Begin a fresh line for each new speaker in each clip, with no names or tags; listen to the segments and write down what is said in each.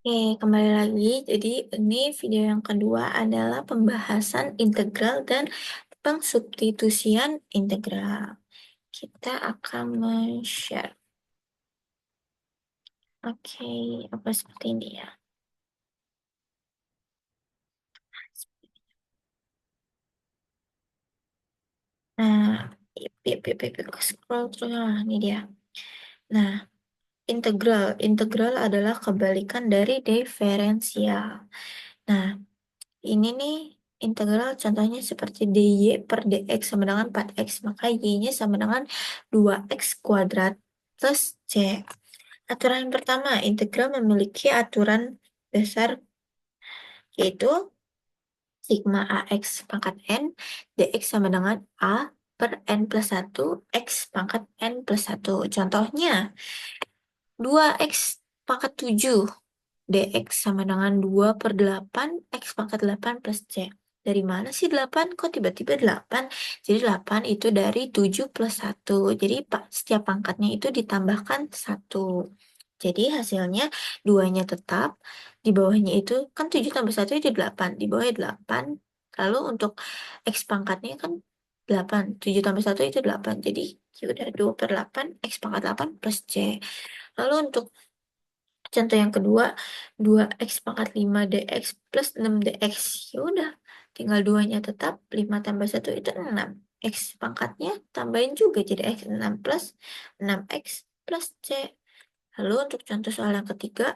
Oke, kembali lagi. Jadi ini video yang kedua adalah pembahasan integral dan pengsubstitusian integral. Kita akan men-share. Oke, apa seperti ini ya. Nah, scroll terus. Nah, ini dia. Nah, integral. Integral adalah kebalikan dari diferensial. Nah, ini nih integral contohnya seperti dy per dx sama dengan 4x. Maka y-nya sama dengan 2x kuadrat plus c. Aturan yang pertama, integral memiliki aturan dasar yaitu sigma ax pangkat n dx sama dengan a per n plus 1 x pangkat n plus 1. Contohnya, 2x pangkat 7 dx sama dengan 2 per 8 x pangkat 8 plus c. Dari mana sih 8? Kok tiba-tiba 8? Jadi 8 itu dari 7 plus 1. Jadi setiap pangkatnya itu ditambahkan 1. Jadi hasilnya 2-nya tetap. Di bawahnya itu kan 7 tambah 1 itu 8. Di bawahnya 8. Lalu untuk x pangkatnya kan 8. 7 tambah 1 itu 8. Jadi ya udah 2 per 8 x pangkat 8 plus c. Lalu untuk contoh yang kedua, 2x pangkat 5 dx plus 6 dx. Ya udah, tinggal duanya tetap, 5 tambah 1 itu 6. X pangkatnya tambahin juga jadi x 6 plus 6x plus c. Lalu untuk contoh soal yang ketiga,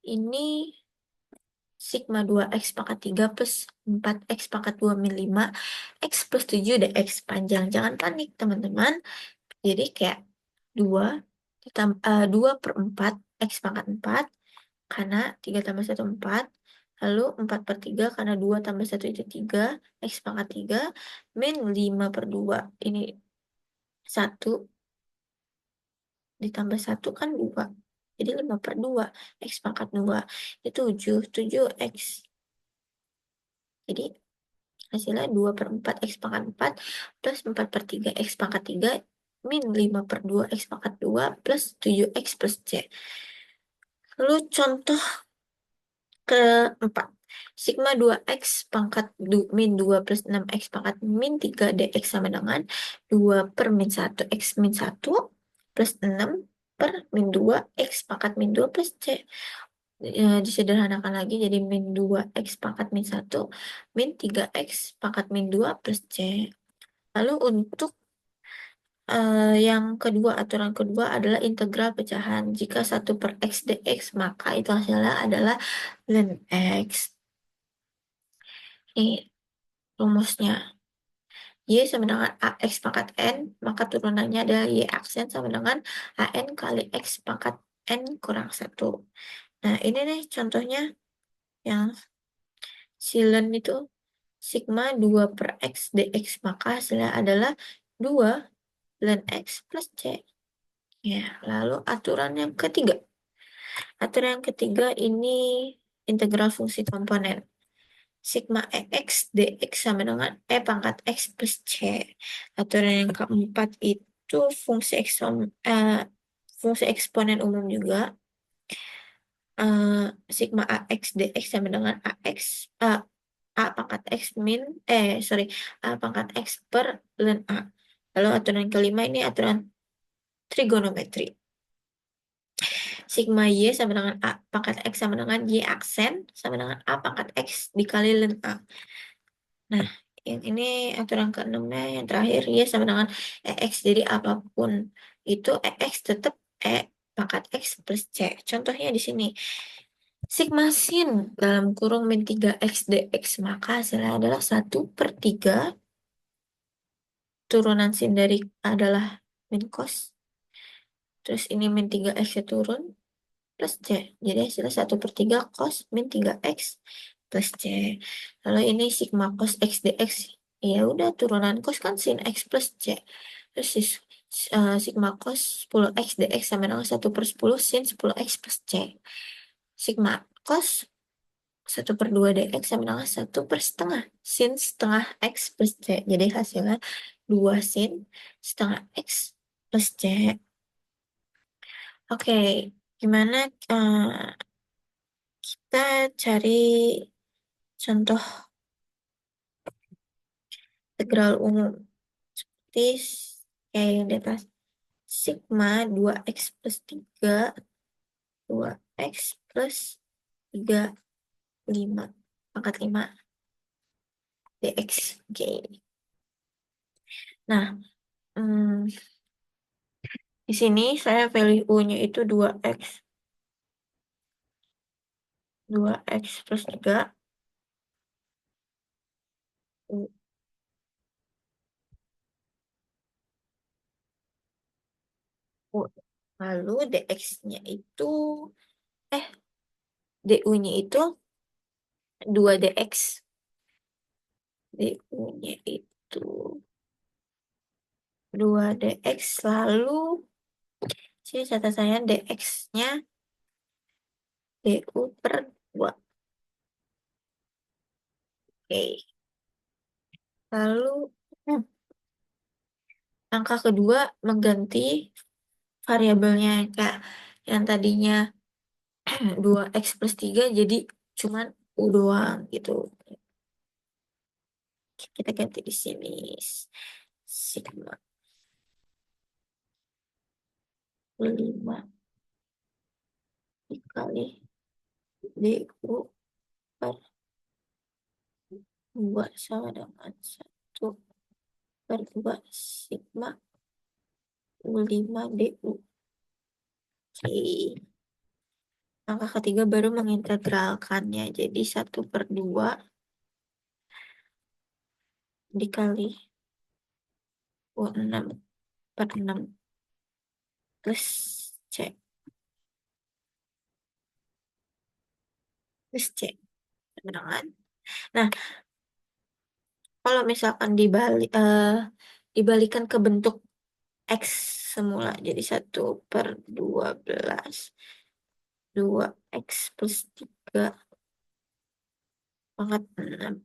ini sigma 2x pangkat 3 plus 4x pangkat 2 min 5, x plus 7 dx panjang. Jangan panik teman-teman. Jadi kayak 2 2 per 4 x pangkat 4 karena 3 tambah 1 4. Lalu 4 per 3 karena 2 tambah 1 itu 3. X pangkat 3 min 5 per 2. Ini 1 ditambah 1 kan 2. Jadi 5 per 2. X pangkat 2 itu 7. 7X. Jadi hasilnya 2 per 4 X pangkat 4 plus 4 per 3 X pangkat 3 min 5 per 2 X pangkat 2 plus 7X plus C. Lalu contoh keempat, sigma 2x pangkat min 2 plus 6x pangkat min 3 dx sama dengan 2 per min 1 x min 1 plus 6 per min 2 x pangkat min 2 plus c. Disederhanakan lagi jadi min 2x pangkat min 1 min 3x pangkat min 2 plus c. Lalu untuk yang kedua, aturan kedua adalah integral pecahan. Jika 1 per x dx, maka itu hasilnya adalah ln x. Ini rumusnya. Y sama dengan AX pangkat N, maka turunannya adalah Y aksen sama dengan AN kali X pangkat N kurang 1. Nah, ini nih contohnya yang silen itu sigma 2 per X dx, maka hasilnya adalah 2 ln X plus C. Ya, lalu aturan yang ketiga. Aturan yang ketiga ini integral fungsi komponen. Sigma EX dx sama dengan E pangkat X plus C. Aturan yang keempat itu fungsi eksponen umum juga. Sigma AX dx sama dengan A pangkat X A pangkat X per ln A. Lalu aturan yang kelima ini aturan trigonometri. Sigma Y sama dengan A pangkat X sama dengan Y aksen sama dengan A pangkat X dikali ln A. Nah, yang ini aturan keenamnya yang terakhir Y sama dengan EX. Jadi apapun itu EX tetap E pangkat X plus C. Contohnya di sini. Sigma sin dalam kurung min 3X dx. Maka hasilnya adalah 1 per 3. Turunan sin dari adalah min cos. Terus ini min 3X turun plus C. Jadi hasilnya 1 per 3 cos min 3X plus C. Lalu ini sigma cos X dx. Ya udah turunan cos kan sin X plus C. Terus sigma cos 10X dx sama dengan 1 per 10 sin 10X plus C. Sigma cos 1 per 2 dx sama dengan 1 per setengah sin setengah X plus C. Jadi hasilnya 2 sin setengah X plus C. Oke, gimana Kita cari contoh integral umum. Seperti kayak yang di atas. Sigma 2x plus 3, 2x plus 3, 5. Pangkat 5 dx. Oke. Nah, hmm, di sini saya value U-nya itu 2x. 2x plus 3. U. U. Lalu dx-nya itu, eh, du-nya itu 2 dx. Du-nya itu 2 dx. Lalu, sini catatannya dx-nya du per 2. Oke. Lalu, hmm, angka kedua mengganti variabelnya kayak yang tadinya 2x plus 3 jadi cuman U doang gitu. Kita ganti di sini. Sigma 5 dikali du per 2 sama dengan 1/2 sigma U5 du. Oke. Angka ketiga baru mengintegralkannya. Jadi 1/2 dikali U6/6 plus C. Plus C. Kemenangan. Nah, kalau misalkan dibalikan ke bentuk X semula, jadi 1/12. 2x plus 3 pangkat 6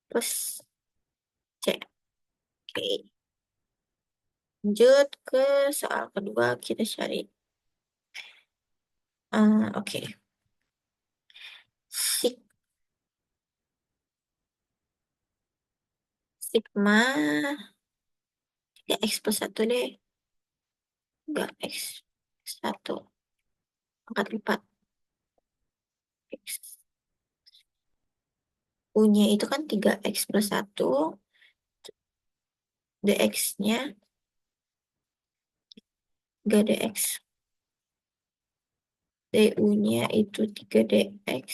plus C. Oke. Lanjut ke soal kedua, kita cari. Oke. Sig- Sigma 3x plus 1 deh. Enggak, x 1 pangkat 4. X. U-nya itu kan 3x plus 1. Dx-nya 3 dx. Du-nya itu 3 dx.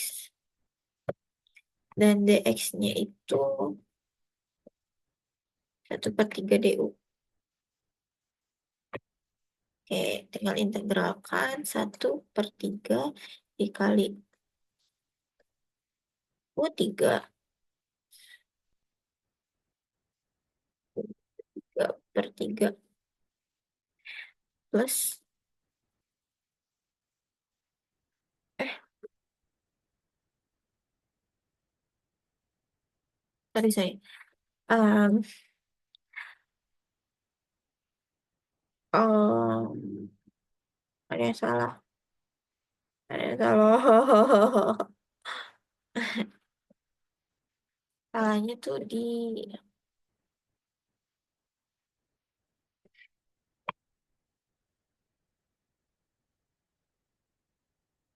Dan dx-nya itu 1/3 du. Oke, tinggal integralkan 1/3 dikali U3 3/3 plus, eh, sorry saya. Um, um, ada yang salah. Ada yang salah. Salahnya tuh di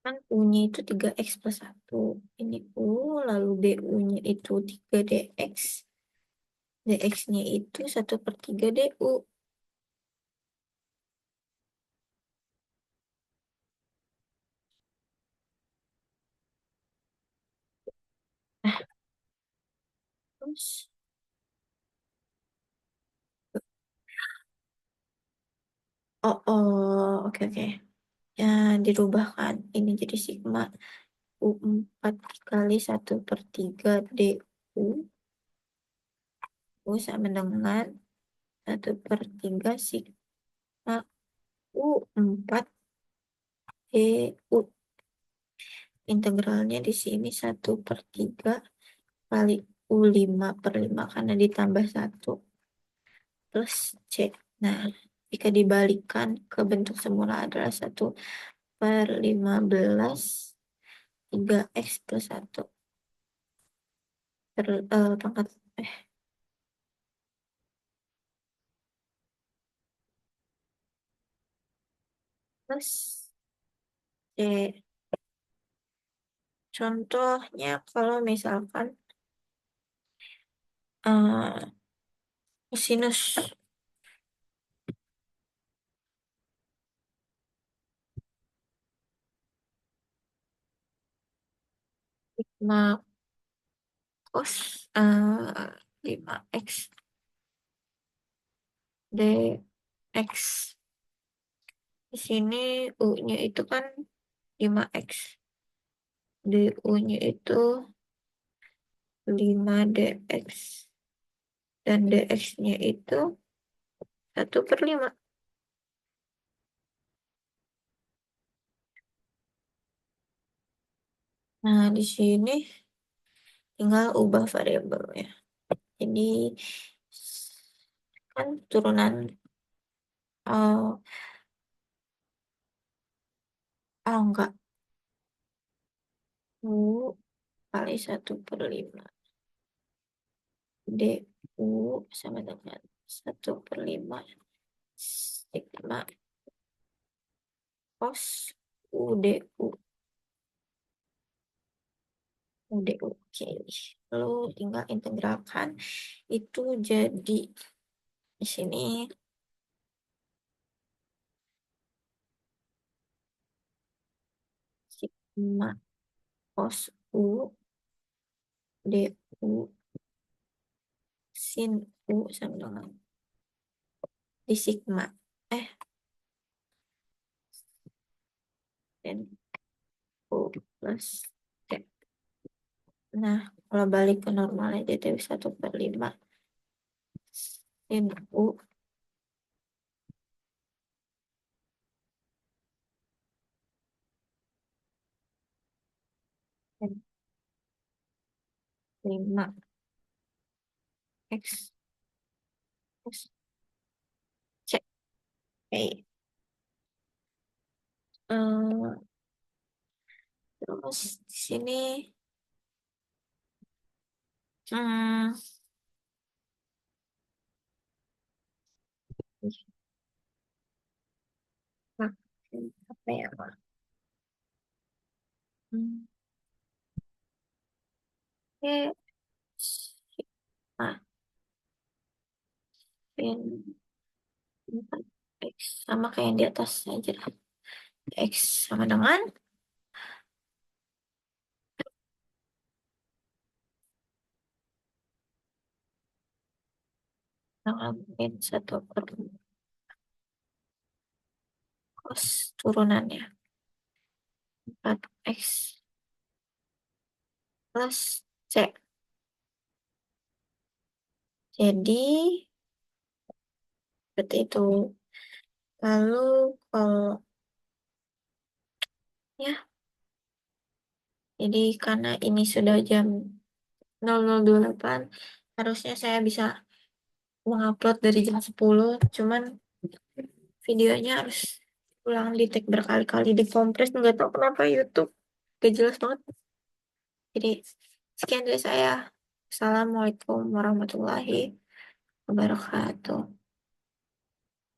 kan U-nya itu 3x plus 1. Ini U, lalu DU-nya itu 3 dx. Dx-nya itu 1/3 du. Nah, terus, oke, oke. Ya, dirubahkan. Ini jadi sigma U4 dikali 1/3 du. U sama dengan 1/3 sigma U4 du. Integralnya di sini 1/3 kali U5/5 karena ditambah 1 plus C. Nah, jika dibalikan ke bentuk semula adalah 1 per 15 3x plus 1 per pangkat eh plus C. Contohnya kalau misalkan eh sinus sigma cos 5x dx. Di sini U-nya itu kan 5x. DU-nya itu 5 dx. Dan dx-nya itu 1/5. Nah, di sini tinggal ubah variabelnya. Jadi, kan turunan enggak. U kali 1/5. DU sama dengan 1/5 sigma cos UDU. UDU. Oke. Lalu tinggal integralkan. Itu jadi di sini sigma cos U DU sin U sama dengan di sigma. Eh, dan U plus T. Nah, kalau balik ke normalnya jadi 1/5 sin U dan 5x plus C. Oke. Eh, terus di sini hmm, apa ya, Pak? Hmm, Oke, ah, sin 4x sama kayak yang di atas aja lah. X sama dengan min 1/5 cos turunannya 4x plus C. Jadi seperti itu. Lalu kalau ya, jadi karena ini sudah jam 00.28, harusnya saya bisa mengupload dari jam 10, cuman videonya harus ulang di take berkali-kali, dikompres, nggak tahu kenapa YouTube gak jelas banget. Jadi sekian dari saya. Assalamualaikum warahmatullahi wabarakatuh.